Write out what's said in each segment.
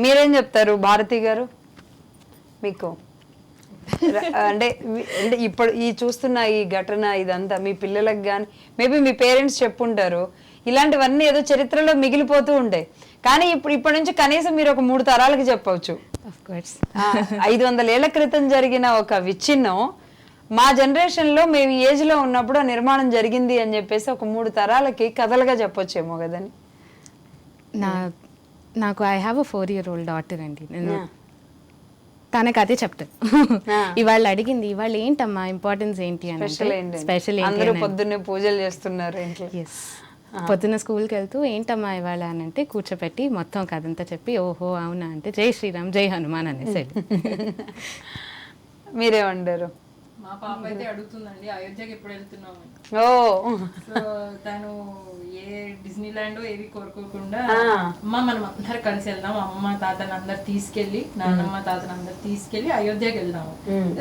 మీరేం చెప్తారు భారతి గారు? మీకు అంటే అంటే ఇప్పుడు ఈ చూస్తున్న ఈ ఘటన ఇదంతా మీ పిల్లలకు కానీ మేబీ మీ పేరెంట్స్ చెప్పుంటారు, ఇలాంటివన్నీ ఏదో చరిత్రలో మిగిలిపోతూ ఉంటాయి. కానీ ఇప్పటి నుంచి కనీసం మీరు ఒక 3 తరాలకు చెప్పవచ్చు. 500 ఏళ్ల క్రితం జరిగిన ఒక విచ్ఛిన్నం మా జనరేషన్లో మేము ఈ ఏజ్లో ఉన్నప్పుడు ఆ నిర్మాణం జరిగింది అని చెప్పేసి ఒక 3 తరాలకి కథలుగా చెప్పొచ్చేమో కదని. నాకు I have a 4-year-old daughter అండి. నేను తనకు అదే చెప్తాను. ఇవాళ అడిగింది, ఇవాళ ఏంటమ్మా ఇంపార్టెన్స్ ఏంటి అని. స్పెషల్ అందరూ పొద్దున్నే పూజలు చేస్తున్నారు. పొద్దున్న స్కూల్కి వెళ్తూ ఏంటమ్మా ఇవాళ అని అంటే కూర్చోపెట్టి మొత్తం కథంతా చెప్పి ఓహో అవునా అంటే జై శ్రీరామ్ జై హనుమాన్ అనేసాడు. మీరేమంటారు? మా పాప అయితే అడుగుతుందండి అయోధ్యకి ఎప్పుడు వెళ్తున్నాము. సో తను ఏ డిజ్నీ ల్యాండ్ ఏవి కోరుకోకుండా అమ్మ మనం అందరు కలిసి వెళ్దాం, అమ్మ తాతని అందరు తీసుకెళ్లి, నాన్నమ్మ తాతని అందరు తీసుకెళ్లి అయోధ్యకి వెళ్దాము.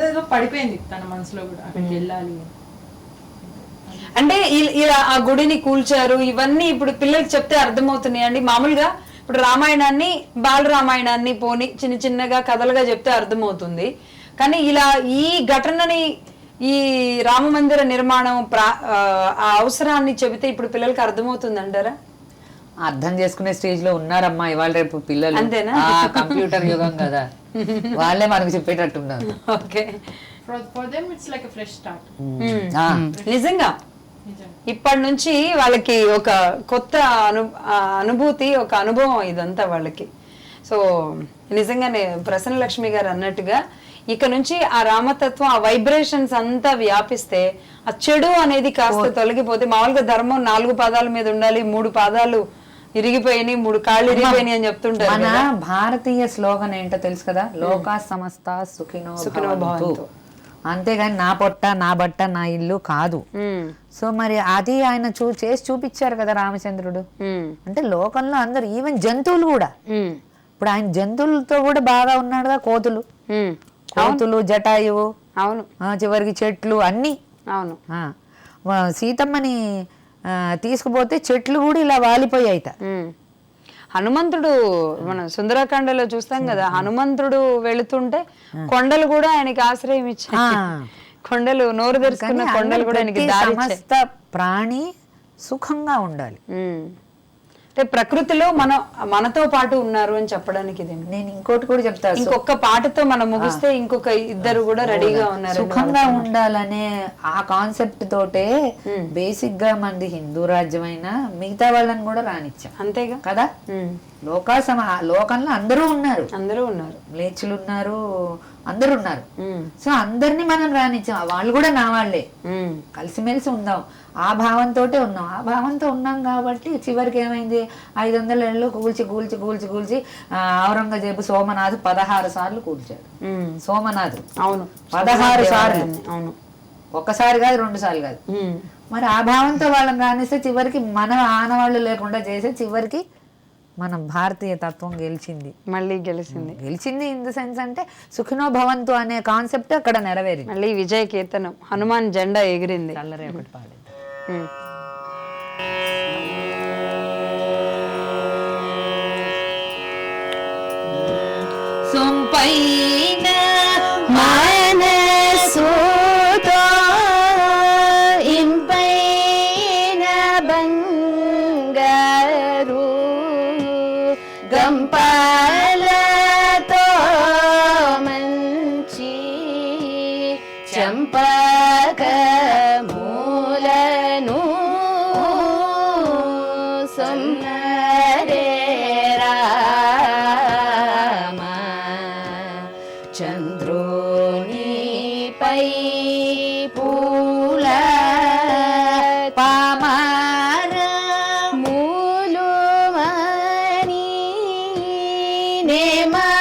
ఏదో పడిపోయింది తన మనసులో కూడా అక్కడికి వెళ్ళాలి అంటే. ఇలా ఆ గుడిని కూల్చారు, ఇవన్నీ ఇప్పుడు పిల్లలకి చెప్తే అర్థమవుతున్నాయి అండి. మామూలుగా ఇప్పుడు రామాయణాన్ని బాల రామాయణాన్ని పోని చిన్న చిన్నగా కథలుగా చెప్తే అర్థమవుతుంది. కానీ ఇలా ఈ ఘటనని ఈ రామ మందిర నిర్మాణం ఆ అవసరాన్ని చెబితే ఇప్పుడు పిల్లలకి అర్థమవుతుంది అంటారా? అర్థం చేసుకునే స్టేజ్ లో ఉన్నారమ్మా ఇవాళ రేపు పిల్లలు. అంతేనా? కంప్యూటర్ యుగం కదా, వాళ్ళే మనకు చెప్పేటట్టున్నారు. Okay, for them it's like a fresh start. నిజంగా ఇప్పటి నుంచి వాళ్ళకి ఒక కొత్త అనుభూతి, ఒక అనుభవం ఇదంతా వాళ్ళకి. సో నిజంగానే ప్రసన్న లక్ష్మి గారు అన్నట్టుగా ఇక నుంచి ఆ రామతత్వం, ఆ వైబ్రేషన్స్ అంతా వ్యాపిస్తే ఆ చెడు అనేది కాస్త తొలగిపోతే, మామూలుగా ధర్మం 4 పాదాల మీద ఉండాలి, 3 పాదాలు ఇరిగిపోయినాయి, 3 కాళ్ళు ఇరిగిపోయినాయి అని చెప్తుంటారు. మన భారతీయ స్లోగన్ ఏంటో తెలుసు కదా, లోకా సమస్త సుఖినో భవంతు. అంతేగాని నా పొట్ట నా బట్ట నా ఇల్లు కాదు. సో మరి అది ఆయన చేసి చూపించారు కదా రామచంద్రుడు. అంటే లోకంలో అందరు, ఈవెన్ జంతువులు కూడా, ఇప్పుడు ఆయన జంతువులతో కూడా బాగా ఉన్నాడుగా. కోతులు జటాయువు, అవును, చివరికి చెట్లు అన్ని. అవును, సీతమ్మని తీసుకుపోతే చెట్లు కూడా ఇలా వాలిపోయాయిట. హనుమంతుడు మనం సుందరకాండలో చూస్తాం కదా, హనుమంతుడు వెళుతుంటే కొండలు కూడా ఆయనకి ఆశ్రయం ఇచ్చాయి. కొండలు నోరు తెరుచుకున్న కొండలు కూడా ఆయనకి దారి ఇచ్చాయి. సమస్త ప్రాణి సుఖంగా ఉండాలి. అంటే ప్రకృతిలో మనతో పాటు ఉన్నారు అని చెప్పడానికి ఇది. నేను ఇంకోటి కూడా చెప్తాను, ఇంకొక పాటతో మనం ముగిస్తే ఇంకొక ఇద్దరు కూడా రెడీగా ఉన్నారు. సుఖంగా ఉండాలనే ఆ కాన్సెప్ట్ తోటే బేసిక్ గా మంది హిందూ రాజ్యం అయినా మిగతా వాళ్ళని కూడా రానిచ్చాం. అంతేగా కదా. లోకంలో అందరూ ఉన్నారు, మ్లేచ్చులు ఉన్నారు, అందరూ ఉన్నారు. సో అందరినీ మనం రానిచ్చాం. వాళ్ళు కూడా నా వాళ్ళే, కలిసిమెలిసి ఉందాం ఆ భావంతో ఉన్నాం. ఆ భావంతో ఉన్నాం కాబట్టి చివరికి ఏమైంది, 500 ఏళ్ళు కూల్చి కూల్చి కూల్చి కూల్చి ఔరంగజేబు సోమనాథ్ 16 సార్లు కూల్చాడు. సోమనాథ్, అవును, 16 సార్లు. అవును, ఒక్కసారి కాదు, 2 సార్లు కాదు. మరి ఆ భావంతో వాళ్ళని రానిస్తే చివరికి మన ఆనవాళ్ళు లేకుండా చేసే చివరికి మన భారతీయ తత్వం గెలిచింది, మళ్ళీ గెలిచింది. ఇన్ ద సెన్స్ అంటే సుఖినో భవంతు అనే కాన్సెప్ట్ అక్కడ నెరవేరింది. మళ్ళీ విజయ కేతనం, హనుమాన్ జెండా ఎగిరింది. చల్లరే ఒకటి పాడేది. సొంపైన మనసుతో ఇంపైన బంగారు గంపాలతో మంచి చంపకమూలను సొన్నరే రామ చంద్రునిపై పూల పామర మూలుమని నేమముతోడ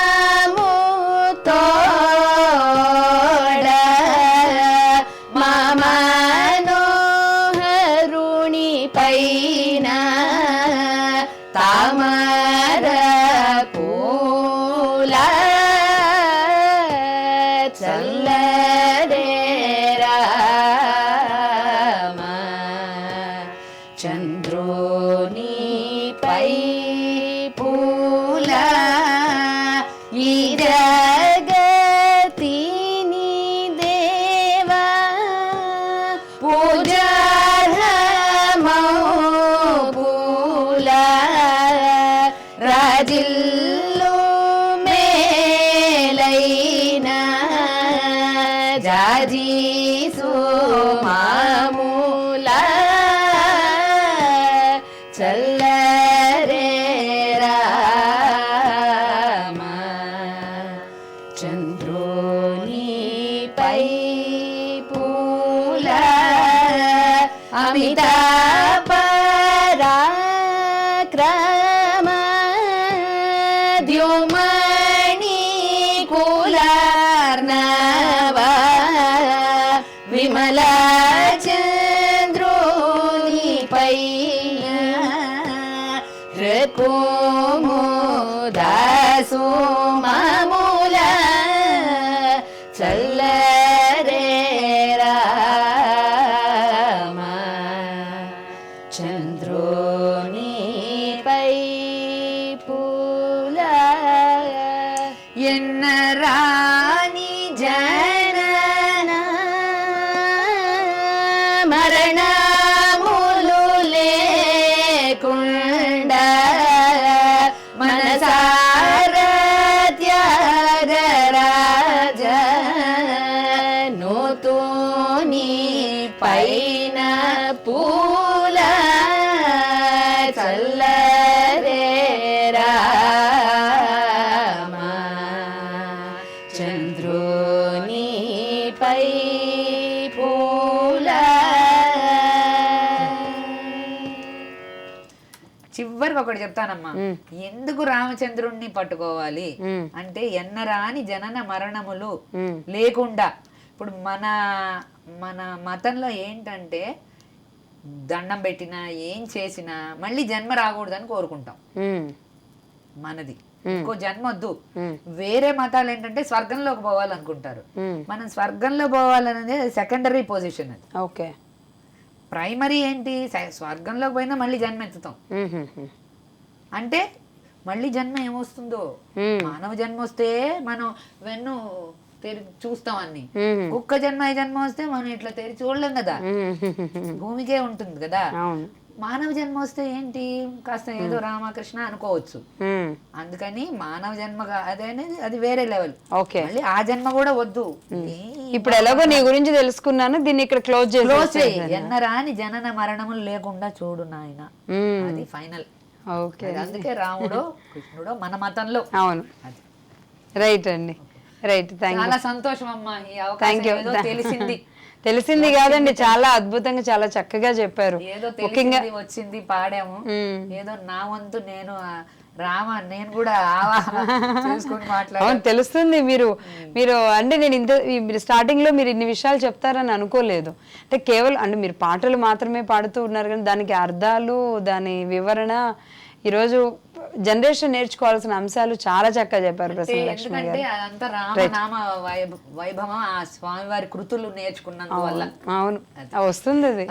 మామనోహరుని పైన తామర పూల చల్లరే రామ చంద్రునిపై పూల రాజీసు మామూల చల్లరే రామ చంద్రోనిపై పూల అమిత పరాక్రమ ద్యుమణి కులార్ణవ విమల చంద్రోనిపై దాసు మామూల చల్లరే రామ చంద్రోనిపై పూల ఎన్నరాని జనన మరణములు లేకుండా మనసార త్యాగరాజ నూతూని పైన పూల చల్లరే రామ చంద్రోనిపై పూల చివరికి ఒకటి చెప్తానమ్మా, ఎందుకు రామచంద్రుణ్ణి పట్టుకోవాలి అంటే ఎన్నరాని జనన మరణములు లేకుండా. ఇప్పుడు మన మన మతంలో ఏంటంటే దండం పెట్టినా ఏం చేసినా మళ్ళీ జన్మ రాకూడదని కోరుకుంటాం. మనది ఇంకో జన్మ వద్దు. వేరే మతాలు ఏంటంటే స్వర్గంలోకి పోవాలనుకుంటారు. మనం స్వర్గంలో పోవాలనేది సెకండరీ పొజిషన్. అది ఓకే. ప్రైమరీ ఏంటి, స్వర్గంలోకి పోయినా మళ్ళీ జన్మ ఎత్తుతాం. అంటే మళ్ళీ జన్మ ఏమొస్తుందో, మానవ జన్మ వస్తే మనం వెన్ను తెరి చూస్తాం అన్ని. కుక్క జన్మ ఏ జన్మ వస్తే మనం ఇట్లా తెరి చూడలేం కదా, భూమికే ఉంటుంది కదా. మానవ జన్మ వస్తే ఏంటి, కాస్త ఏదో రామకృష్ణ అనుకోవచ్చు. అందుకని మానవ జన్మ అదనేది అది వేరే లెవెల్. మళ్ళీ ఆ జన్మ కూడా వద్దు. ఇప్పుడు ఎలాగో నీ గురించి తెలుసుకున్నాను, దీన్ని ఇక్కడ క్లోజ్ చేయి. ఎన్నరాని జనన మరణములు లేకుండా చూడు నాయన, అది ఫైనల్. ఓకే. అందుకే రాముడు కృష్ణుడు మన మతంలో. అవును, రైట్ అండి, రైట్. చాలా సంతోషం అమ్మా, ఈ అవకాశం ఏదో తెలిసింది. తెలిసింది కాదండి, చాలా అద్భుతంగా చాలా చక్కగా చెప్పారు. ఏదో తెలిసింది వచ్చింది, పాడాము. ఏదో నా వంతు నేను నేను కూడా చూసుకుని మాట్లాడాను. తెలుస్తుంది. మీరు అంటే నేను మీరు స్టార్టింగ్ లో మీరు ఇన్ని విషయాలు చెప్తారని అనుకోలేదు. అంటే కేవలం అంటే మీరు పాటలు మాత్రమే పాడుతూ ఉన్నారు, కానీ దానికి అర్థాలు, దాని వివరణ ఈరోజు జనరేషన్ నేర్చుకోవాల్సిన అంశాలు చాలా చక్కగా చెప్పారు ప్రసన్న లక్ష్మి గారు. అదంతా రామనామ వైభవం ఆ స్వామివారి కృతులు నేర్చుకున్నందువల్ల. అవును, వస్తుంది అది.